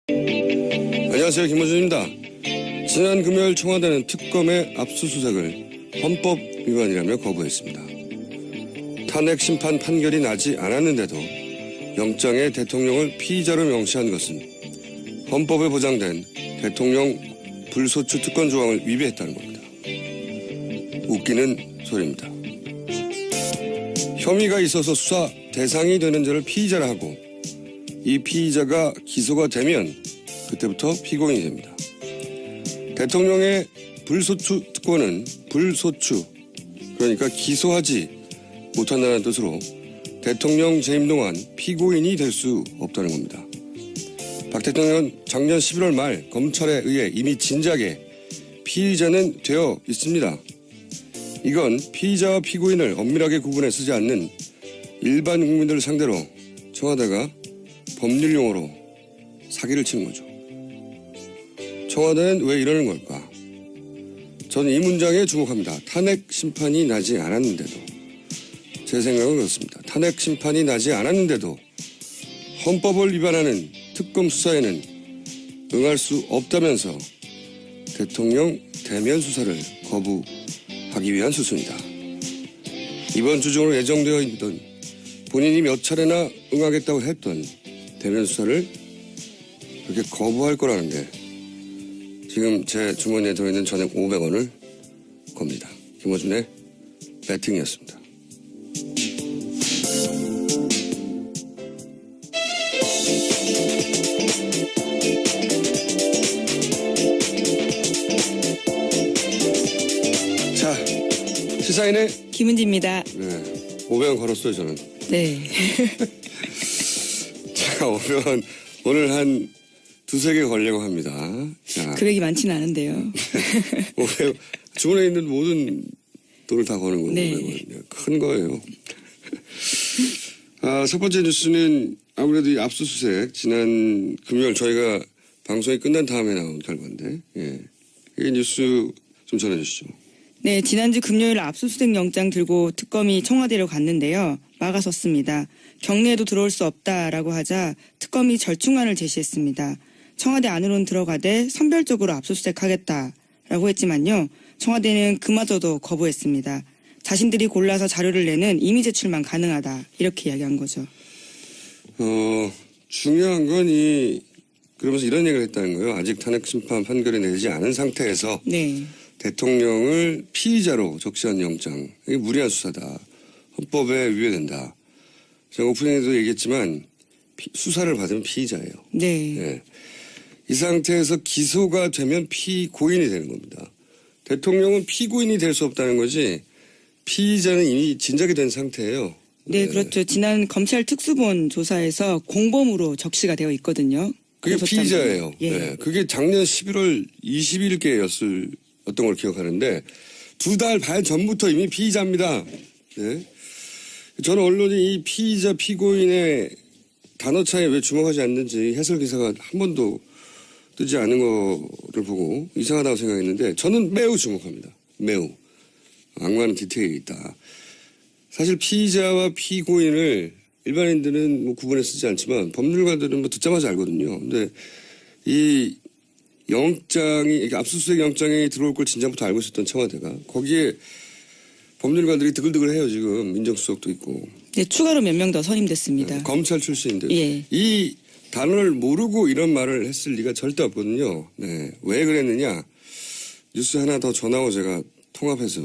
안녕하세요, 김호준입니다. 지난 금요일 청와대는 특검의 압수수색을 헌법 위반이라며 거부했습니다. 탄핵 심판 판결이 나지 않았는데도 영장에 대통령을 피의자로 명시한 것은 헌법에 보장된 대통령 불소추 특권 조항을 위배했다는 겁니다. 웃기는 소리입니다. 혐의가 있어서 수사 대상이 되는 자를 피의자라 하고 이 피의자가 기소가 되면 그때부터 피고인이 됩니다. 대통령의 불소추 특권은 불소추, 그러니까 기소하지 못한다는 뜻으로 대통령 재임 동안 피고인이 될 수 없다는 겁니다. 박 대통령은 작년 11월 말 검찰에 의해 이미 진작에 피의자는 되어 있습니다. 이건 피의자와 피고인을 엄밀하게 구분해 쓰지 않는 일반 국민들을 상대로 청와대가 법률 용어로 사기를 치는 거죠. 청와대는 왜 이러는 걸까? 저는 이 문장에 주목합니다. 탄핵 심판이 나지 않았는데도. 제 생각은 그렇습니다. 탄핵 심판이 나지 않았는데도 헌법을 위반하는 특검 수사에는 응할 수 없다면서 대통령 대면 수사를 거부하기 위한 수순이다. 이번 주 중으로 예정되어 있던 본인이 몇 차례나 응하겠다고 했던 대면 수사를 그렇게 거부할 거라는데 지금 제 주머니에 들어있는 전액 500원을 겁니다. 김호준의 배팅이었습니다. 자, 시사인의 김은지입니다. 네, 500원 걸었어요, 저는. 네. 자, 500원 오늘 한 두세 개 걸려고 합니다. 자, 금액이 많지는 않은데요. 500원, 주머니에 있는 모든 돈을 다 거는 거고, 네. 500원. 큰 거예요. 첫 번째 뉴스는 아무래도 이 압수수색, 지난 금요일 저희가 방송이 끝난 다음에 나온 결과인데, 예. 이 뉴스 좀 전해주시죠. 네, 지난주 금요일 압수수색 영장 들고 특검이 청와대로 갔는데요. 막아섰습니다. 경내에도 들어올 수 없다라고 하자 특검이 절충안을 제시했습니다. 청와대 안으로는 들어가되 선별적으로 압수수색하겠다라고 했지만요. 청와대는 그마저도 거부했습니다. 자신들이 골라서 자료를 내는 임의 제출만 가능하다. 이렇게 이야기한 거죠. 중요한 건 그러면서 이런 얘기를 했다는 거예요. 아직 탄핵 심판 판결이 내지 않은 상태에서 네. 대통령을 피의자로 적시한 영장. 이게 무리한 수사다. 헌법에 위배된다. 제가 오프닝에도 얘기했지만 수사를 받으면 피의자예요. 네. 예. 이 상태에서 기소가 되면 피고인이 되는 겁니다. 대통령은 피고인이 될 수 없다는 거지 피의자는 이미 진작이 된 상태예요. 네, 그렇죠. 지난 검찰 특수본 조사에서 공범으로 적시가 되어 있거든요. 그게 고소장. 피의자예요. 예. 네. 그게 작년 11월 20일께였던 걸 기억하는데 2달 반 전부터 이미 피의자입니다. 네. 저는 언론이 이 피의자 피고인의 단어 차이에 왜 주목하지 않는지 해설 기사가 한 번도 뜨지 않은 거를 보고 이상하다고 생각했는데 저는 매우 주목합니다. 매우. 악마는 디테일이 있다. 사실 피의자와 피고인을 일반인들은 뭐 구분해 쓰지 않지만 법률가들은 뭐 듣자마자 알거든요. 근데 이 영장이, 압수수색 영장이 들어올 걸 진작부터 알고 있었던 청와대가 거기에 법률가들이 드글드글해요 지금. 민정수석도 있고. 네, 추가로 몇 명 더 선임됐습니다. 네, 검찰 출신인데 예. 이 단어를 모르고 이런 말을 했을 리가 절대 없거든요. 네, 왜 그랬느냐. 뉴스 하나 더 전하고 제가 통합해서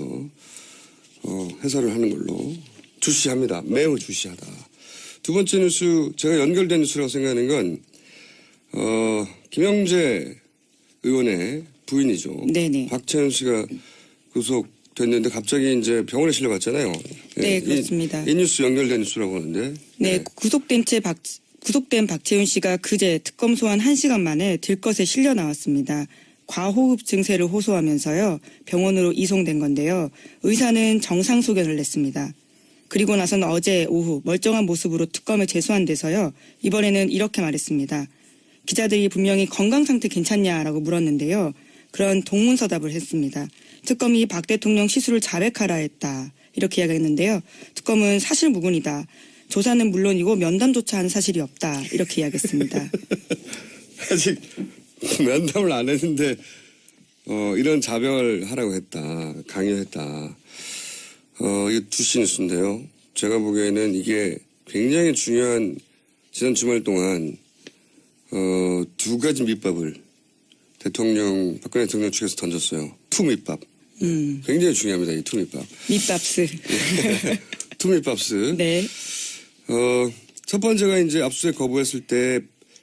해설을 하는 걸로 주시합니다. 매우 주시하다. 두 번째 뉴스, 제가 연결된 뉴스라고 생각하는 건 김영재 의원의 부인이죠. 네네. 박채윤 씨가 구속됐는데 갑자기 이제 병원에 실려갔잖아요. 네, 그렇습니다. 이 뉴스 연결된 뉴스라고 하는데. 네, 구속된 박채윤 씨가 그제 특검 소환 1시간 만에 들것에 실려 나왔습니다. 과호흡 증세를 호소하면서요. 병원으로 이송된 건데요. 의사는 정상 소견을 냈습니다. 그리고 나서는 어제 오후 멀쩡한 모습으로 특검에 제소한 데서요. 이번에는 이렇게 말했습니다. 기자들이 분명히 건강 상태 괜찮냐라고 물었는데요. 그런 동문서답을 했습니다. 특검이 박 대통령 시술을 자백하라 했다. 이렇게 이야기했는데요. 특검은 사실무근이다. 조사는 물론이고 면담조차 한 사실이 없다. 이렇게 이야기했습니다. 아직 면담을 안 했는데 이런 자백을 하라고 했다. 강요했다. 이게 두시 뉴스인데요. 제가 보기에는 이게 굉장히 중요한 지난 주말 동안 두 가지 밑밥을 박근혜 대통령 측에서 던졌어요. 투밑밥. 굉장히 중요합니다. 이 투밑밥. 밑밥스. 투밑밥스. 네. 첫 번째가 이제 압수수색 거부했을 때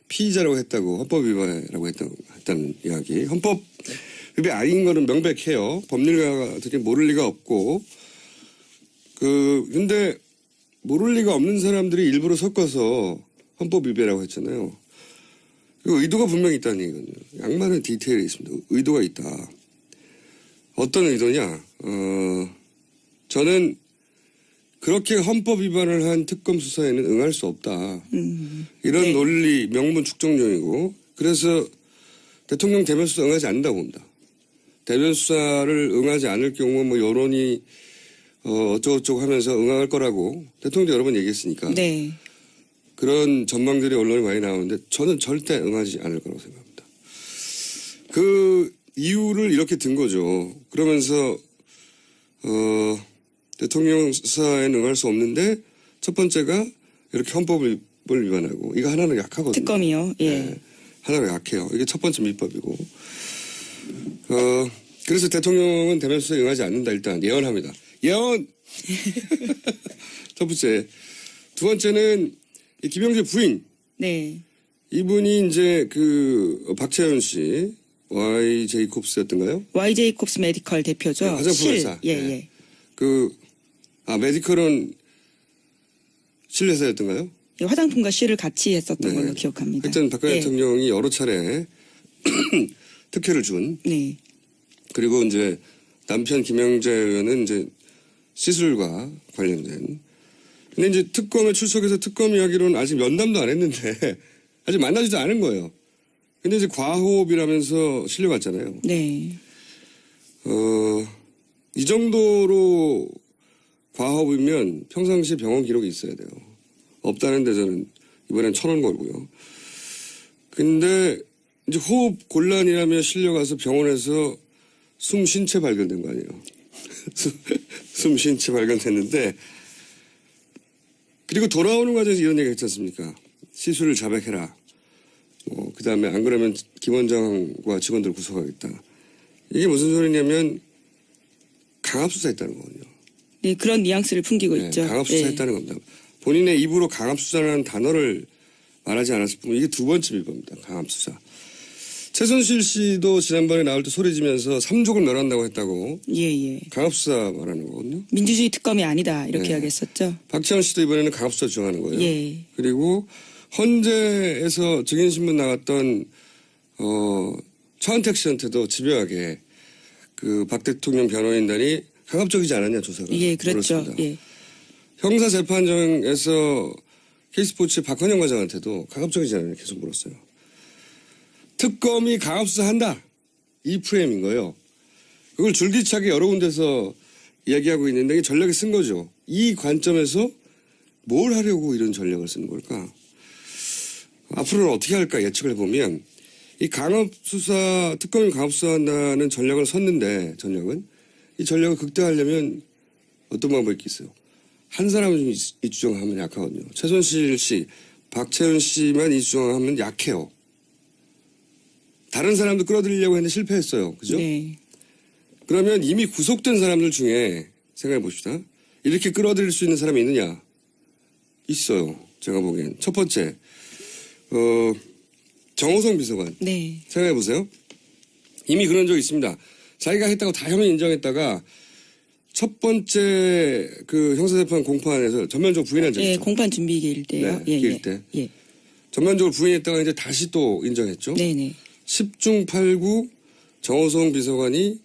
피의자라고 했다고 헌법 위반이라고 했다는 이야기. 헌법 위반 아닌 거는 명백해요. 법률가가 어떻게 모를 리가 없고. 근데 모를 리가 없는 사람들이 일부러 섞어서 헌법 위반이라고 했잖아요. 그 의도가 분명히 있다는 얘기거든요. 양만한 디테일이 있습니다. 의도가 있다. 어떤 의도냐? 저는 그렇게 헌법 위반을 한 특검 수사에는 응할 수 없다. 이런 네. 논리, 명분 축적용이고, 그래서 대통령 대면 수사 응하지 않는다고 봅니다. 대면 수사를 응하지 않을 경우 뭐 여론이 어쩌고저쩌고 하면서 응할 거라고 대통령도 여러 번 얘기했으니까. 네. 그런 전망들이 언론에 많이 나오는데 저는 절대 응하지 않을 거라고 생각합니다. 그 이유를 이렇게 든 거죠. 그러면서 대통령 수사에는 응할 수 없는데 첫 번째가 이렇게 헌법을 위반하고 이거 하나는 약하거든요. 특검이요. 예. 네, 하나는 약해요. 이게 첫 번째 밑법이고. 그래서 대통령은 대면 수사에 응하지 않는다 일단 예언합니다. 예언! 첫 번째. 두 번째는 이 김영재 부인. 네. 이분이 이제 박채윤 씨 YJ콥스였던가요? YJ콥스 메디컬 대표죠. 네, 화장품 회사. 예, 네. 예. 메디컬은 실회사였던가요? 예, 화장품과 실을 같이 했었던 네. 걸로 기억합니다. 하여튼 박근혜 예. 대통령이 여러 차례 특혜를 준. 네. 그리고 이제 남편 김영재 의원은 이제 시술과 관련된. 근데 이제 특검에 출석해서 특검 이야기로는 아직 면담도 안 했는데 아직 만나지도 않은 거예요. 근데 이제 과호흡이라면서 실려갔잖아요. 네. 이 정도로 과호흡이면 평상시 병원 기록이 있어야 돼요. 없다는데 저는 이번엔 1,000원 걸고요. 근데 이제 호흡 곤란이라며 실려가서 병원에서 숨 쉰 채 발견된 거 아니에요. 숨 쉰 채 발견됐는데 그리고 돌아오는 과정에서 이런 얘기 했지 않습니까? 시술을 자백해라. 그 다음에 안 그러면 김 원장과 직원들을 구속하겠다. 이게 무슨 소리냐면 강압수사했다는 거거든요. 네, 그런 뉘앙스를 풍기고 네, 있죠. 강압수사했다는 겁니다. 본인의 입으로 강압수사라는 단어를 말하지 않았을 뿐 이게 두 번째 비법입니다. 강압수사. 최순실 씨도 지난번에 나올 때 소리지면서 삼족을 멸한다고 했다고 예, 예. 강압수사 말하는 거거든요. 민주주의 특검이 아니다 이렇게 네. 이야기했었죠. 박지원 씨도 이번에는 강압수사 주장하는 거예요. 예. 그리고 헌재에서 증인신문 나갔던 차은택 씨한테도 집요하게 박 대통령 변호인단이 강압적이지 않았냐 조사가. 예, 그렇죠. 물었습니다. 예. 형사재판정에서 K스포츠 박헌영 과장한테도 강압적이지 않았냐 계속 물었어요. 특검이 강압수사한다. 이 프레임인 거예요. 그걸 줄기차게 여러 군데서 이야기하고 있는데 전략에 쓴 거죠. 이 관점에서 뭘 하려고 이런 전략을 쓰는 걸까? 앞으로는 어떻게 할까 예측을 해보면 이 강압수사, 특검이 강압수사한다는 전략을 섰는데 이 전략을 극대화하려면 어떤 방법이 있겠어요? 한 사람은 좀 이 주장하면 약하거든요. 최순실 씨, 박채윤 씨만 이 주장하면 약해요. 다른 사람도 끌어들이려고 했는데 실패했어요. 그죠? 네. 그러면 이미 구속된 사람들 중에 생각해 봅시다. 이렇게 끌어들일 수 있는 사람이 있느냐? 있어요. 제가 보기엔. 첫 번째, 정호성 비서관. 네. 생각해 보세요. 이미 그런 적이 있습니다. 자기가 했다고 다 혐의 인정했다가 첫 번째 형사재판 공판에서 전면적으로 부인한 적이 예, 있죠. 공판 준비 기일 때요. 네, 예, 기일 예. 때. 예. 전면적으로 부인했다가 이제 다시 또 인정했죠. 네, 네. 10중 8구 정호성 비서관이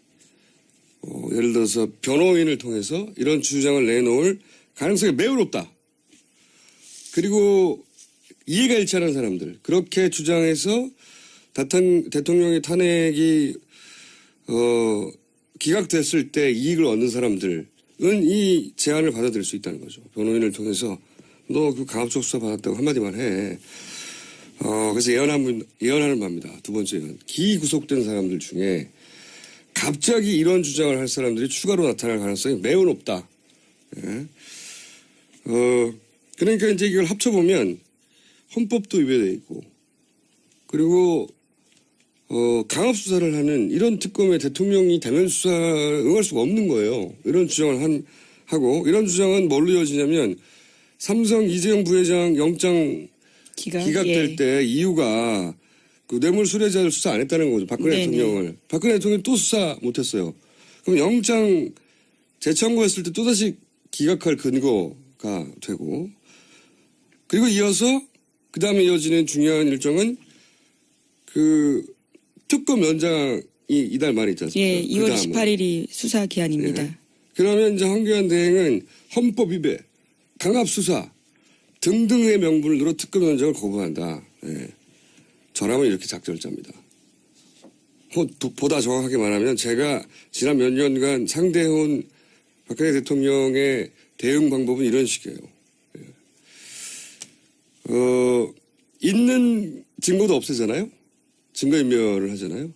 예를 들어서 변호인을 통해서 이런 주장을 내놓을 가능성이 매우 높다. 그리고 이해가 일치하는 사람들 그렇게 주장해서 대통령의 탄핵이 기각됐을 때 이익을 얻는 사람들은 이 제안을 받아들일 수 있다는 거죠. 변호인을 통해서 너 그 강압적 수사 받았다고 한마디만 해. 그래서 예언하는 바입니다. 두 번째 예언. 기구속된 사람들 중에 갑자기 이런 주장을 할 사람들이 추가로 나타날 가능성이 매우 높다. 예. 그러니까 이제 이걸 합쳐보면 헌법도 위배되어 있고, 그리고, 강압 수사를 하는 이런 특검에 대통령이 대면 수사에 응할 수가 없는 거예요. 이런 주장을 하고, 이런 주장은 뭘로 이어지냐면, 삼성 이재용 부회장 영장 기각될 때 이유가 그 뇌물 수뢰자를 수사 안 했다는 거죠. 박근혜 네네. 대통령을. 박근혜 대통령이 또 수사 못했어요. 그럼 영장 재청구했을 때 또다시 기각할 근거가 되고, 그리고 이어서 그 다음에 이어지는 중요한 일정은 그 특검 연장이 이달 말에 있지 않습니까? 예, 2월 그다음은. 28일이 수사 기한입니다. 예. 그러면 이제 황교안 대행은 헌법 위배, 강압 수사 등등의 명분을 들어 특검 연장을 거부한다. 예. 저라면 이렇게 작절자입니다. 보다 정확하게 말하면 제가 지난 몇 년간 상대해온 박근혜 대통령의 대응 방법은 이런 식이에요. 예. 있는 증거도 없애잖아요. 증거인멸을 하잖아요.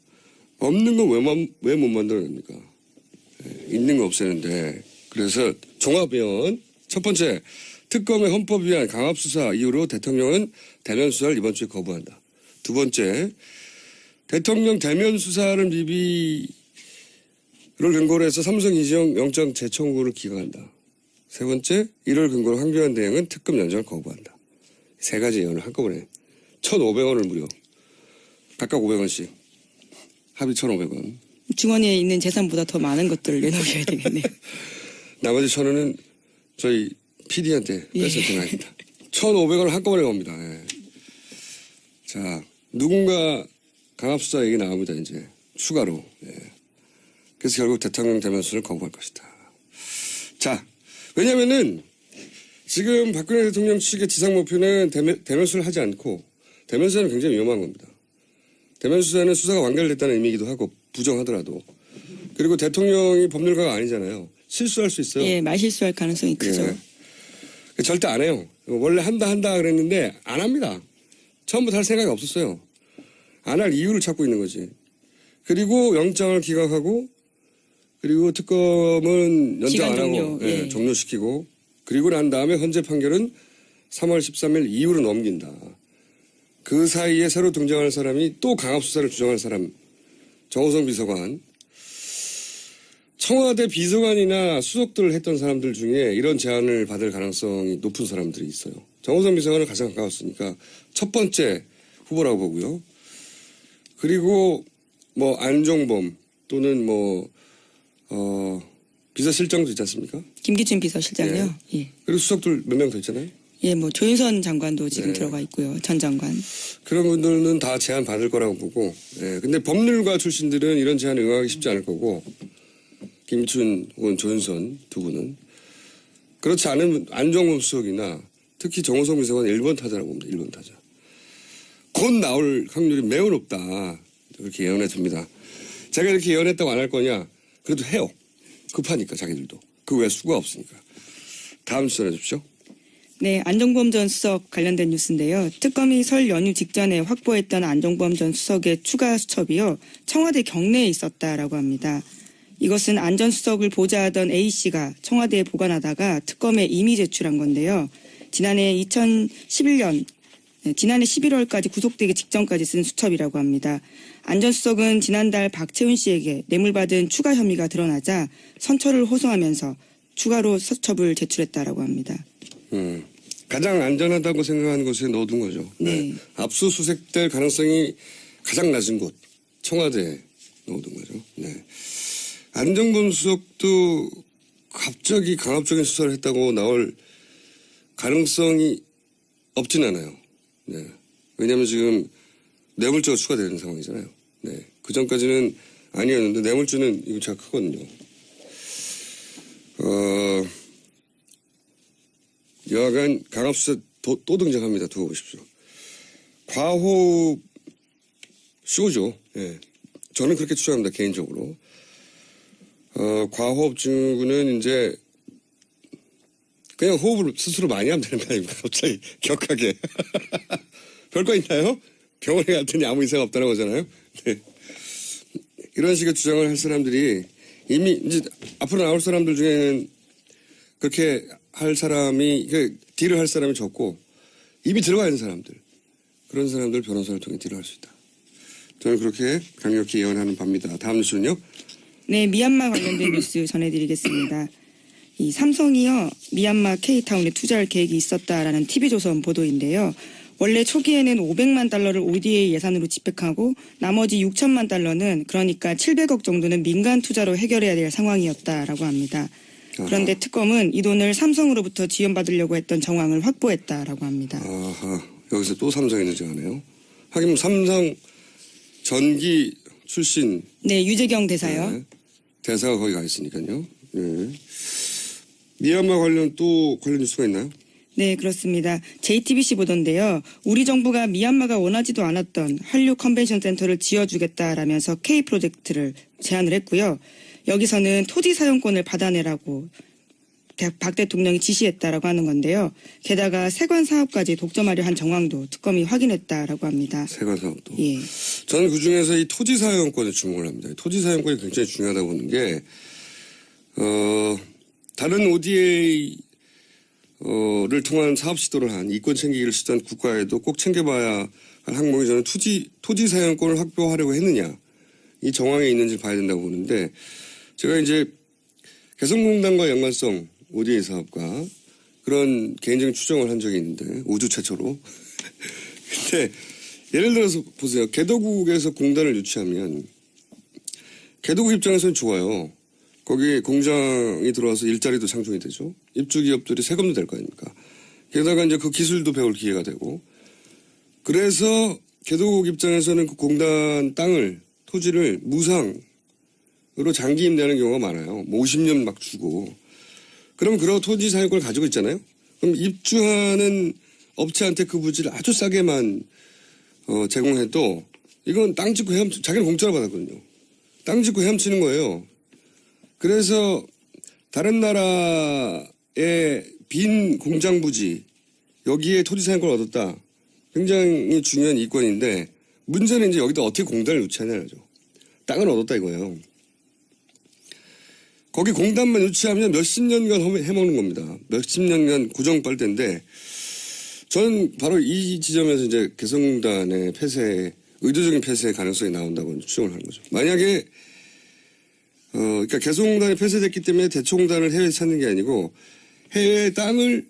없는 건 왜 못 만들어냅니까? 예. 있는 거 없애는데. 그래서 종합위원 첫 번째, 특검의 헌법 위반 강압 수사 이후로 대통령은 대면 수사를 이번 주에 거부한다. 두 번째, 대통령 대면 수사를 미비를 근거로 해서 삼성 이재용 영장 재청구를 기각한다. 세 번째, 이를 근거로 황교안 대행은 특검 연장을 거부한다. 세 가지 예언을 한꺼번에 1,500원을 무려 각각 500원씩 합의 1,500원. 증언에 있는 재산보다 더 많은 것들을 내놓으셔야 되겠네요. 나머지 1,000원은 저희 PD한테 뺏을 생각입니다. 1,500원을 한꺼번에 겁니다. 예. 자, 누군가 강압수사 얘기 나옵니다, 이제. 추가로. 예. 그래서 결국 대통령 대면수를 거부할 것이다. 자, 왜냐면은 지금 박근혜 대통령 측의 지상 목표는 대면수를 하지 않고 대면수사는 굉장히 위험한 겁니다. 대면수사는 수사가 완결됐다는 의미이기도 하고 부정하더라도. 그리고 대통령이 법률가가 아니잖아요. 실수할 수 있어요. 예, 말실수할 가능성이 크죠. 예. 절대 안 해요. 원래 한다 그랬는데 안 합니다. 처음부터 할 생각이 없었어요. 안 할 이유를 찾고 있는 거지. 그리고 영장을 기각하고, 그리고 특검은 연장 안 하고 예. 종료시키고, 그리고 난 다음에 헌재 판결은 3월 13일 이후로 넘긴다. 그 사이에 새로 등장하는 사람이 또 강압수사를 주장할 사람, 정호성 비서관. 청와대 비서관이나 수석들을 했던 사람들 중에 이런 제안을 받을 가능성이 높은 사람들이 있어요. 정호성 비서관은 가장 가까웠으니까 첫 번째 후보라고 보고요. 그리고 뭐 안종범 또는 비서실장도 있지 않습니까? 김기춘 비서실장요. 예. 그리고 수석들 몇 명 더 있잖아요. 예, 뭐 조윤선 장관도 지금 들어가 있고요. 전 장관. 그런 분들은 다 제안 받을 거라고 보고. 예. 근데 법률가 출신들은 이런 제안에 응하기 쉽지 않을 거고. 김기춘 혹은 조윤선 두 분은. 그렇지 않은 안종범 수석이나 특히 정호성 비서관 1번 타자라고 봅니다. 1번 타자. 곧 나올 확률이 매우 높다. 그렇게 예언해 둡니다. 제가 이렇게 예언했다고 안 할 거냐? 그래도 해요. 급하니까 자기들도. 그 외에 수가 없으니까. 다음 주 전해 주십시오. 네, 안종범 전 수석 관련된 뉴스인데요. 특검이 설 연휴 직전에 확보했던 안종범 전 수석의 추가 수첩이요. 청와대 경내에 있었다라고 합니다. 이것은 안 전 수석을 보좌하던 A씨가 청와대에 보관하다가 특검에 이미 제출한 건데요. 지난해 11월까지 구속되기 직전까지 쓴 수첩이라고 합니다. 안 전 수석은 지난달 박채훈 씨에게 뇌물받은 추가 혐의가 드러나자 선처를 호소하면서 추가로 수첩을 제출했다라고 합니다. 가장 안전하다고 생각하는 곳에 넣어둔 거죠. 네. 압수수색될 가능성이 가장 낮은 곳, 청와대에 넣어둔 거죠. 네. 안종범 수석도 갑자기 강압적인 수사를 했다고 나올 가능성이 없진 않아요. 네. 왜냐하면 지금 뇌물죄가 추가되는 상황이잖아요. 네. 그 전까지는 아니었는데 뇌물죄는 이거 제가 크거든요. 여하간 강압수사 또 등장합니다. 두고 보십시오. 과호흡 쇼죠. 예. 저는 그렇게 추정합니다. 개인적으로. 과호흡 증후군은 이제 그냥 호흡을 스스로 많이 하면 되는 거 아닙니까? 갑자기 격하게. 별거 있나요? 병원에 갔더니 아무 이상 없다는 거잖아요. 네. 이런 식의 주장을 할 사람들이 이미 이제 앞으로 나올 사람들 중에는 그렇게 할 사람이, 딜을 할 사람이 적고 이미 들어가 있는 사람들, 그런 사람들 변호사를 통해 딜을 할 수 있다. 저는 그렇게 강력히 예언하는 바입니다. 다음 뉴스는요? 네, 미얀마 관련된 뉴스 전해드리겠습니다. 이 삼성이요, 미얀마 K타운에 투자할 계획이 있었다라는 TV조선 보도인데요. 원래 초기에는 500만 달러를 ODA 예산으로 집행하고 나머지 6천만 달러는, 그러니까 700억 정도는 민간 투자로 해결해야 될 상황이었다라고 합니다. 그런데 특검은 이 돈을 삼성으로부터 지원받으려고 했던 정황을 확보했다라고 합니다. 아하, 여기서 또 삼성이 있는지 아네요. 하긴 삼성 전기 출신. 네, 유재경 대사요. 네, 대사가 거기 가 있으니까요. 네. 미얀마 관련 뉴스가 있나요? 네, 그렇습니다. JTBC 보도인데요. 우리 정부가 미얀마가 원하지도 않았던 한류 컨벤션 센터를 지어주겠다라면서 K 프로젝트를 제안을 했고요. 여기서는 토지 사용권을 받아내라고 박 대통령이 지시했다라고 하는 건데요. 게다가 세관 사업까지 독점하려 한 정황도 특검이 확인했다라고 합니다. 세관 사업도. 예. 저는 그중에서 이 토지 사용권에 주목을 합니다. 토지 사용권이 굉장히 중요하다고 보는 게 다른 ODA 를 통한 사업 시도를 한 이권 챙기기를 시도한 국가에도 꼭 챙겨봐야 할 항목이 저는 토지 사용권을 확보하려고 했느냐, 이 정황에 있는지 봐야 된다고 보는데, 제가 이제 개성공단과 연관성 ODA 사업과 그런 개인적인 추정을 한 적이 있는데, 우주 최초로. 근데 예를 들어서 보세요. 개도국에서 공단을 유치하면 개도국 입장에서는 좋아요. 거기에 공장이 들어와서 일자리도 창출이 되죠. 입주 기업들이 세금도 될 거 아닙니까? 게다가 이제 그 기술도 배울 기회가 되고. 그래서 개도국 입장에서는 그 공단 땅을, 토지를 무상으로 장기 임대하는 경우가 많아요. 뭐 50년 막 주고. 그럼 그런 토지 사용권을 가지고 있잖아요. 그럼 입주하는 업체한테 그 부지를 아주 싸게만 제공해도 이건 땅 짓고 자기는 공짜로 받았거든요. 땅 짓고 헤엄치는 거예요. 그래서 다른 나라의 빈 공장 부지, 여기에 토지 사용권을 얻었다. 굉장히 중요한 이권인데, 문제는 이제 여기다 어떻게 공단을 유치하냐죠. 땅을 얻었다 이거예요. 거기 공단만 유치하면 몇십 년간 해먹는 겁니다. 몇십 년간 고정빨대인데, 저는 바로 이 지점에서 이제 개성공단의 의도적인 폐쇄의 가능성이 나온다고 추정을 하는 거죠. 만약에 그러니까 개성공단이 폐쇄됐기 때문에 대초공단을 해외에 찾는 게 아니고, 해외 땅을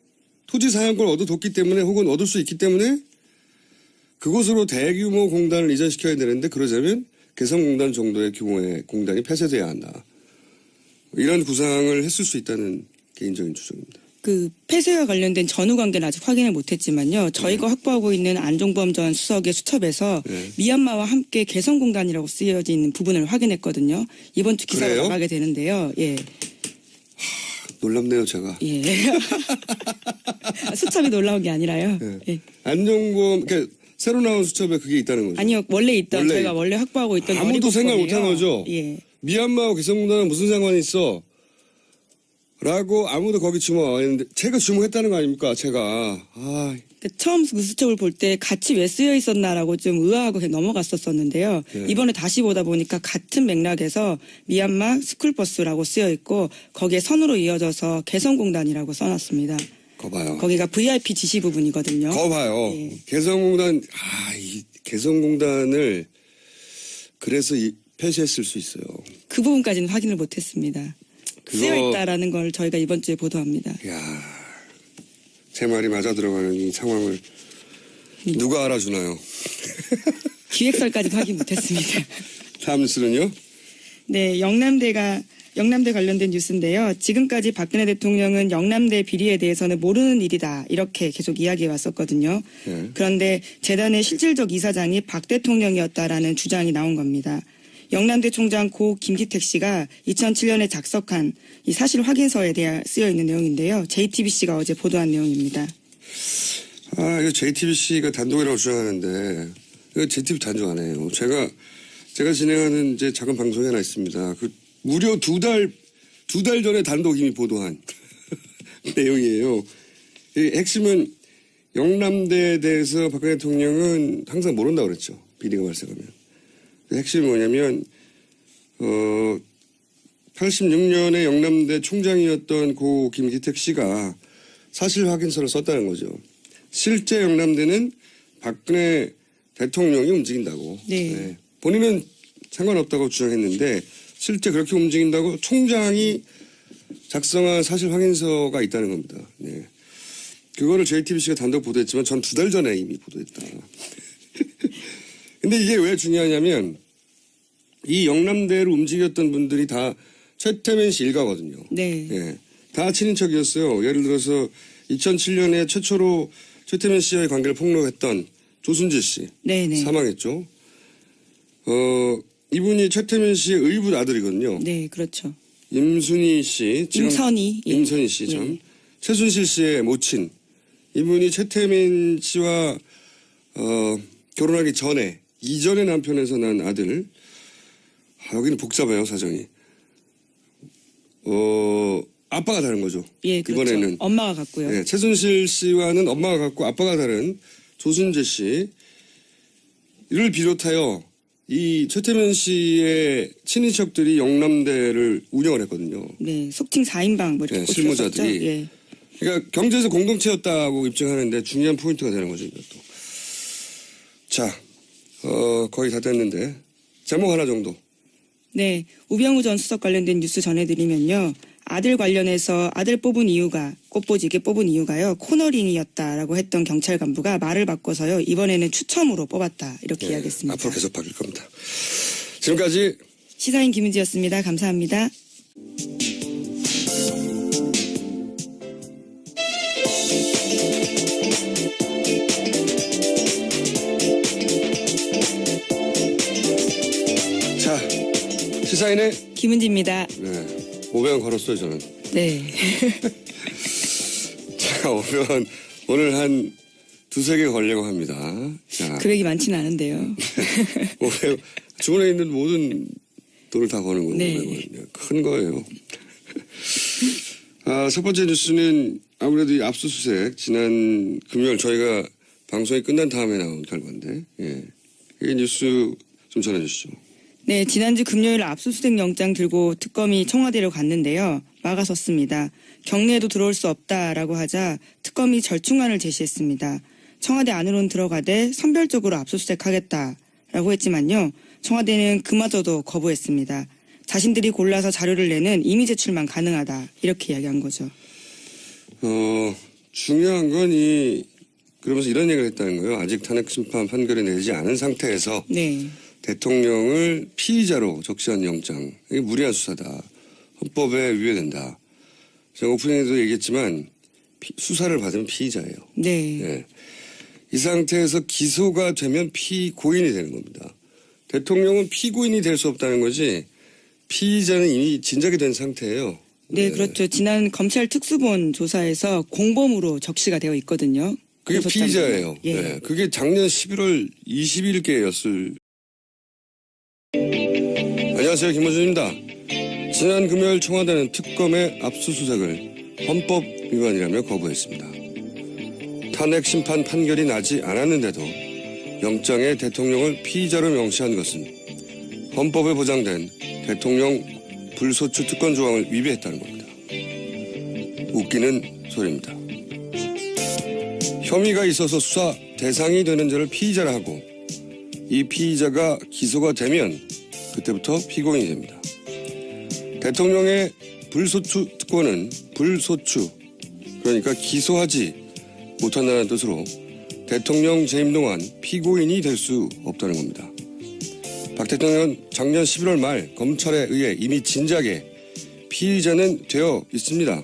토지 사용권을 얻어뒀기 때문에, 혹은 얻을 수 있기 때문에 그곳으로 대규모 공단을 이전시켜야 되는데, 그러자면 개성공단 정도의 규모의 공단이 폐쇄돼야 한다. 이런 구상을 했을 수 있다는 개인적인 추정입니다. 그 폐쇄와 관련된 전후 관계는 아직 확인을 못했지만요. 저희가 확보하고 있는 안종범 전 수석의 수첩에서 미얀마와 함께 개성공단이라고 쓰여져 있는 부분을 확인했거든요. 이번 주 기사가 그래요? 나가게 되는데요. 예. 놀랍네요, 제가. 예. 수첩이 놀라운 게 아니라요. 네. 예. 안종범, 그러니까 새로 나온 수첩에 그게 있다는 거죠. 아니요, 저희가 원래 확보하고 있던 아무도 생각 못한 거죠. 예. 미얀마와 개성공단은 무슨 상관이 있어? 라고 아무도 거기 주목 안 했는데, 제가 주목했다는 거 아닙니까? 제가. 처음 그 수첩을 볼 때 같이 왜 쓰여 있었나라고 좀 의아하고 그냥 넘어갔었었는데요. 네. 이번에 다시 보다 보니까 같은 맥락에서 미얀마 스쿨버스라고 쓰여 있고, 거기에 선으로 이어져서 개성공단이라고 써놨습니다. 거 봐요. 거기가 VIP 지시 부분이거든요. 거 봐요. 예. 개성공단, 이 개성공단을 그래서 폐쇄했을 수 있어요. 그 부분까지는 확인을 못했습니다. 쓰여 있다라는 걸 저희가 이번 주에 보도합니다. 이야, 제 말이 맞아 들어가는 이 상황을 누가 알아주나요? 기획설까지 확인 못했습니다. 다음 뉴스는요? 네, 영남대 관련된 뉴스인데요. 지금까지 박근혜 대통령은 영남대 비리에 대해서는 모르는 일이다, 이렇게 계속 이야기해 왔었거든요. 네. 그런데 재단의 실질적 이사장이 박 대통령이었다라는 주장이 나온 겁니다. 영남대 총장 고 김기택 씨가 2007년에 작성한 이 사실 확인서에 대해 쓰여 있는 내용인데요. JTBC가 어제 보도한 내용입니다. 이거 JTBC가 단독이라고 주장하는데, 이거 JTBC 단독 안 해요. 제가 진행하는 이제 작은 방송이 하나 있습니다. 무려 두 달 전에 단독 이미 보도한 내용이에요. 이 핵심은 영남대에 대해서 박근혜 대통령은 항상 모른다고 그랬죠. 비리가 발생하면. 핵심이 뭐냐면 86년에 영남대 총장이었던 고 김기택 씨가 사실 확인서를 썼다는 거죠. 실제 영남대는 박근혜 대통령이 움직인다고. 네. 본인은 상관없다고 주장했는데 실제 그렇게 움직인다고 총장이 작성한 사실 확인서가 있다는 겁니다. 네. 그거를 JTBC가 단독 보도했지만 전 2달 전에 이미 보도했다. 근데 이게 왜 중요하냐면 이 영남대를 움직였던 분들이 다 최태민 씨 일가거든요. 네. 예. 다 친인척이었어요. 예를 들어서 2007년에 최초로 최태민 씨와의 관계를 폭로했던 조순재 씨. 네네. 사망했죠. 이분이 최태민 씨의 의붓 아들이거든요. 네, 그렇죠. 임순희 씨. 임선희. 예. 임선희 씨 참. 예. 최순실 씨의 모친. 이분이 최태민 씨와 결혼하기 전에 이전의 남편에서 난 아들. 여기는 복잡해요, 사정이. 아빠가 다른 거죠. 예, 그렇죠. 이번에는. 엄마가 같고요. 네, 최순실 씨와는 엄마가 같고 아빠가 다른 조순재 씨를 비롯하여 이 최태민 씨의 친인척들이 영남대를 운영을 했거든요. 네, 속칭 4인방 뭐 이렇게 네, 꼽혔었죠. 실무자들이. 예. 그러니까 경제에서 공동체였다고 입증하는데 중요한 포인트가 되는 거죠, 이것도. 자, 거의 다 됐는데 제목 하나 정도. 네, 우병우 전 수석 관련된 뉴스 전해드리면요. 아들 관련해서 아들 뽑은 이유가 꽃보지게 뽑은 이유가요. 코너링이었다라고 했던 경찰 간부가 말을 바꿔서요. 이번에는 추첨으로 뽑았다 이렇게 이야기했습니다. 앞으로 계속 바뀔 겁니다. 지금까지 시사인 김은지였습니다. 감사합니다. 자 시사인의 김은지입니다. 네, 500원 걸었어요 저는. 네. 자 500원 오늘 한 2-3개 걸려고 합니다. 자, 금액이 많지는 않은데요. 500원 주머니에 있는 모든 돈을 다 거는 거고 네. 500원. 큰 거예요. 첫 번째 뉴스는 아무래도 이 압수수색 지난 금요일 저희가 방송이 끝난 다음에 나온 결과인데 이 뉴스 좀 전해주시죠. 네, 지난주 금요일 압수수색 영장 들고 특검이 청와대로 갔는데요. 막아섰습니다. 경내에도 들어올 수 없다라고 하자 특검이 절충안을 제시했습니다. 청와대 안으로는 들어가되 선별적으로 압수수색하겠다라고 했지만요. 청와대는 그마저도 거부했습니다. 자신들이 골라서 자료를 내는 임의 제출만 가능하다 이렇게 이야기한 거죠. 중요한 건 그러면서 이런 얘기를 했다는 거예요. 아직 탄핵 심판 판결이 내지 않은 상태에서 네. 대통령을 피의자로 적시한 영장. 이게 무리한 수사다. 헌법에 위배된다. 제가 오프닝에도 얘기했지만 수사를 받으면 피의자예요. 네. 예. 이 상태에서 기소가 되면 피고인이 되는 겁니다. 대통령은 피고인이 될 수 없다는 거지 피의자는 이미 진작이 된 상태예요. 네, 그렇죠. 지난 검찰 특수본 조사에서 공범으로 적시가 되어 있거든요. 그게 고소장에. 피의자예요. 예. 네. 그게 작년 11월 20일께였을. 안녕하세요. 김호준입니다. 지난 금요일 청와대는 특검의 압수수색을 헌법 위반이라며 거부했습니다. 탄핵 심판 판결이 나지 않았는데도 영장에 대통령을 피의자로 명시한 것은 헌법에 보장된 대통령 불소추 특권 조항을 위배했다는 겁니다. 웃기는 소리입니다. 혐의가 있어서 수사 대상이 되는 자를 피의자라 하고 이 피의자가 기소가 되면 그때부터 피고인이 됩니다. 대통령의 불소추 특권은 불소추, 그러니까 기소하지 못한다는 뜻으로 대통령 재임 동안 피고인이 될 수 없다는 겁니다. 박 대통령은 작년 11월 말 검찰에 의해 이미 진작에 피의자는 되어 있습니다.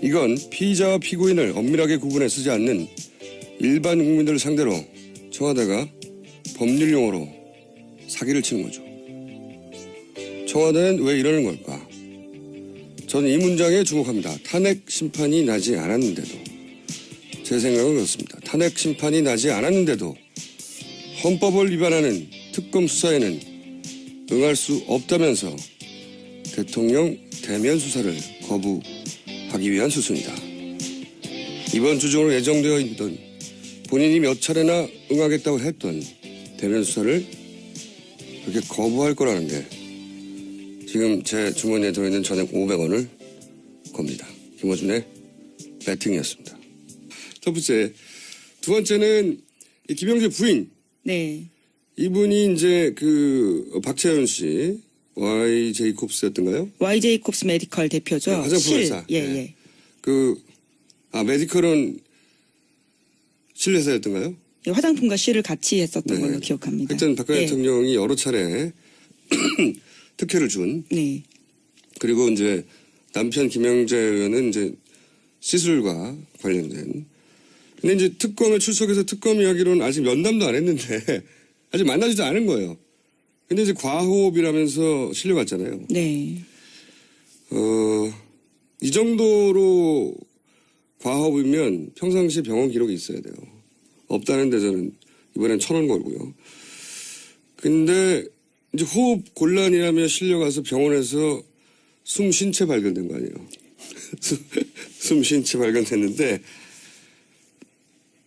이건 피의자와 피고인을 엄밀하게 구분해 쓰지 않는 일반 국민들을 상대로 청와대가 법률 용어로 사기를 치는 거죠. 청와대는 왜 이러는 걸까? 저는 이 문장에 주목합니다. 탄핵 심판이 나지 않았는데도. 제 생각은 그렇습니다. 탄핵 심판이 나지 않았는데도 헌법을 위반하는 특검 수사에는 응할 수 없다면서 대통령 대면 수사를 거부하기 위한 수순이다. 이번 주 중으로 예정되어 있던 본인이 몇 차례나 응하겠다고 했던 대면 수사를 그렇게 거부할 거라는 게 지금 제 주머니에 들어있는 전액 500원을 겁니다. 김어준의 배팅이었습니다. 첫 번째. 두 번째는 이 김영재 부인. 네. 이분이 이제 박채연 씨, YJ콥스였던가요? YJ콥스 메디컬 대표죠. 네, 화장품 회사. 예, 네. 예. 메디컬은 실회사였던가요? 예, 화장품과 실을 같이 했었던 네. 걸로 기억합니다. 하여튼 박근혜 예. 대통령이 여러 차례 특혜를 준. 네. 그리고 이제 남편 김영재 의원은 이제 시술과 관련된. 근데 이제 특검에 출석해서 특검 이야기로는 아직 면담도 안 했는데 아직 만나지도 않은 거예요. 근데 이제 과호흡이라면서 실려갔잖아요. 네. 이 정도로 과호흡이면 평상시 병원 기록이 있어야 돼요. 없다는데 저는 이번엔 1,000원 걸고요. 근데 이제 호흡 곤란이라며 실려가서 병원에서 숨 쉰 채 발견된 거 아니에요. 숨 쉰 채 발견됐는데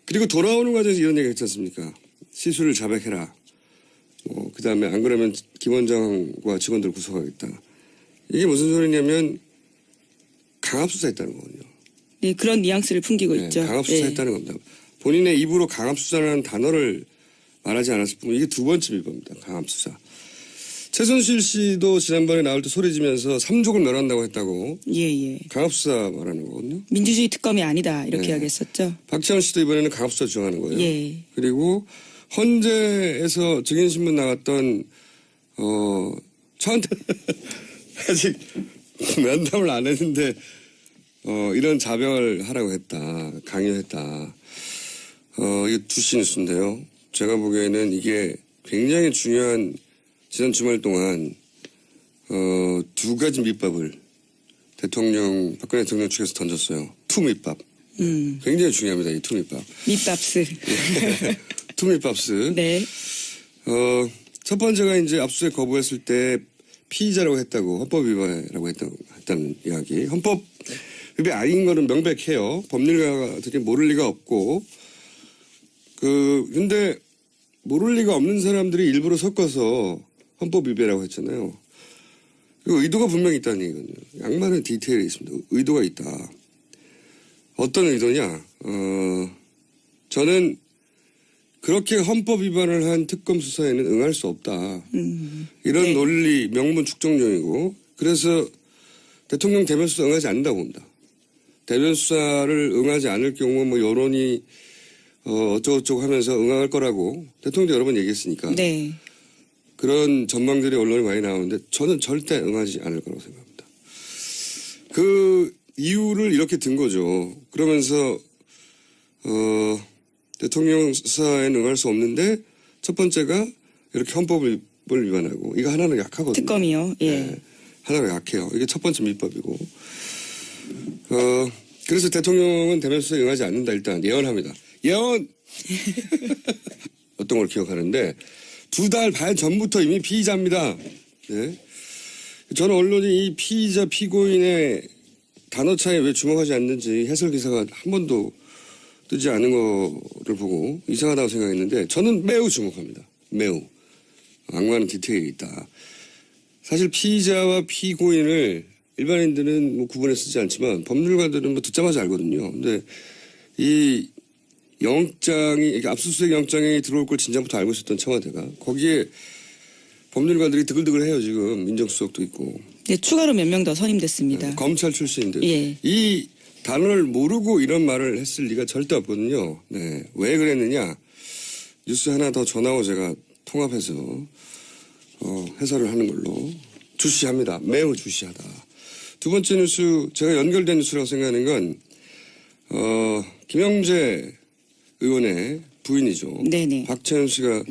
그리고 돌아오는 과정에서 이런 얘기 했지 않습니까? 시술을 자백해라. 그 다음에 안 그러면 김 원장과 직원들 구속하겠다. 이게 무슨 소리냐면 강압수사했다는 거거든요. 네, 그런 뉘앙스를 풍기고 네, 있죠. 강압수사했다는 겁니다. 본인의 입으로 강압수사라는 단어를 말하지 않았을 뿐 이게 두 번째 비법입니다. 강압수사. 최순실 씨도 지난번에 나올 때 소리 지면서 3족을 멸한다고 했다고 예. 강압수사 말하는 거거든요. 민주주의 특검이 아니다 이렇게 네. 이야기했었죠. 박지원 씨도 이번에는 강압수사 주장하는 거예요. 예. 그리고 헌재에서 증인신문 나갔던 저한테 아직 면담을 안 했는데 이런 자백을 하라고 했다. 강요했다. 이게 두시 뉴스인데요. 제가 보기에는 이게 굉장히 중요한 지난 주말 동안 두 가지 밑밥을 박근혜 대통령 측에서 던졌어요. 투밑밥. 굉장히 중요합니다. 이 투밑밥. 밑밥스. 투밑밥스. 네. 첫 번째가 이제 압수수색 거부했을 때 피의자라고 했다고 헌법 위반이라고 했다는 이야기. 헌법 위반 아닌 거는 명백해요. 법률가가 어떻게 모를 리가 없고. 근데 모를 리가 없는 사람들이 일부러 섞어서 헌법 위반이라고 했잖아요. 그리고 의도가 분명히 있다는 얘기거든요. 양만한 디테일이 있습니다. 의도가 있다. 어떤 의도냐? 저는 그렇게 헌법 위반을 한 특검 수사에는 응할 수 없다. 이런 네. 논리, 명분 축적용이고 그래서 대통령 대면 수사 응하지 않는다고 봅니다. 대면 수사를 응하지 않을 경우 뭐 여론이 어쩌고저쩌고 하면서 응할 거라고 대통령도 여러 번 얘기했으니까 네. 그런 전망들이 언론에 많이 나오는데 저는 절대 응하지 않을 거라고 생각합니다. 그 이유를 이렇게 든 거죠. 그러면서 대통령 수사에는 응할 수 없는데 첫 번째가 이렇게 헌법을 위반하고 이거 하나는 약하거든요. 특검이요. 예. 네, 하나는 약해요. 이게 첫 번째 밑법이고. 그래서 대통령은 대면 수사에 응하지 않는다 일단 예언합니다. 예언! 어떤 걸 기억하는데 2달 반 전부터 이미 피의자입니다. 네. 저는 언론이 이 피의자 피고인의 단어 차이에 왜 주목하지 않는지 해설 기사가 한 번도 뜨지 않은 거를 보고 이상하다고 생각했는데 저는 매우 주목합니다. 매우. 악마는 디테일이 있다. 사실 피의자와 피고인을 일반인들은 뭐 구분해 쓰지 않지만 법률가들은 뭐 듣자마자 알거든요. 근데 이 영장이, 압수수색 영장이 들어올 걸 진작부터 알고 있었던 청와대가 거기에 법률가들이 드글드글해요 지금. 민정수석도 있고. 네, 추가로 몇 명 더 선임됐습니다. 네, 검찰 출신인데 예. 이 단어를 모르고 이런 말을 했을 리가 절대 없거든요. 네, 왜 그랬느냐. 뉴스 하나 더 전하고 제가 통합해서 해설을 하는 걸로 주시합니다. 매우 주시하다. 두 번째 뉴스 제가 연결된 뉴스라고 생각하는 건 김영재 의원의 부인이죠. 네네. 박채연 씨가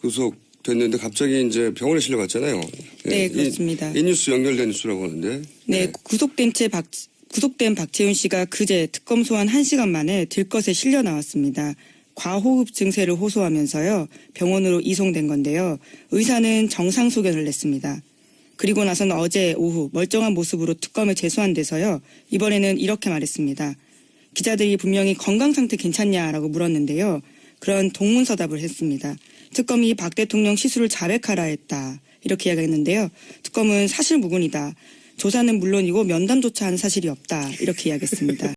구속됐는데 갑자기 이제 병원에 실려갔잖아요. 네, 그렇습니다. 이 뉴스 연결된 뉴스라고 하는데. 네, 구속된 박채윤 씨가 그제 특검 소환 1시간 만에 들것에 실려 나왔습니다. 과호흡 증세를 호소하면서요. 병원으로 이송된 건데요. 의사는 정상 소견을 냈습니다. 그리고 나서는 어제 오후 멀쩡한 모습으로 특검에 제소한 데서요. 이번에는 이렇게 말했습니다. 기자들이 분명히 건강 상태 괜찮냐라고 물었는데요. 그런 동문서답을 했습니다. 특검이 박 대통령 시술을 자백하라 했다. 이렇게 이야기했는데요. 특검은 사실무근이다. 조사는 물론이고 면담조차 한 사실이 없다. 이렇게 이야기했습니다.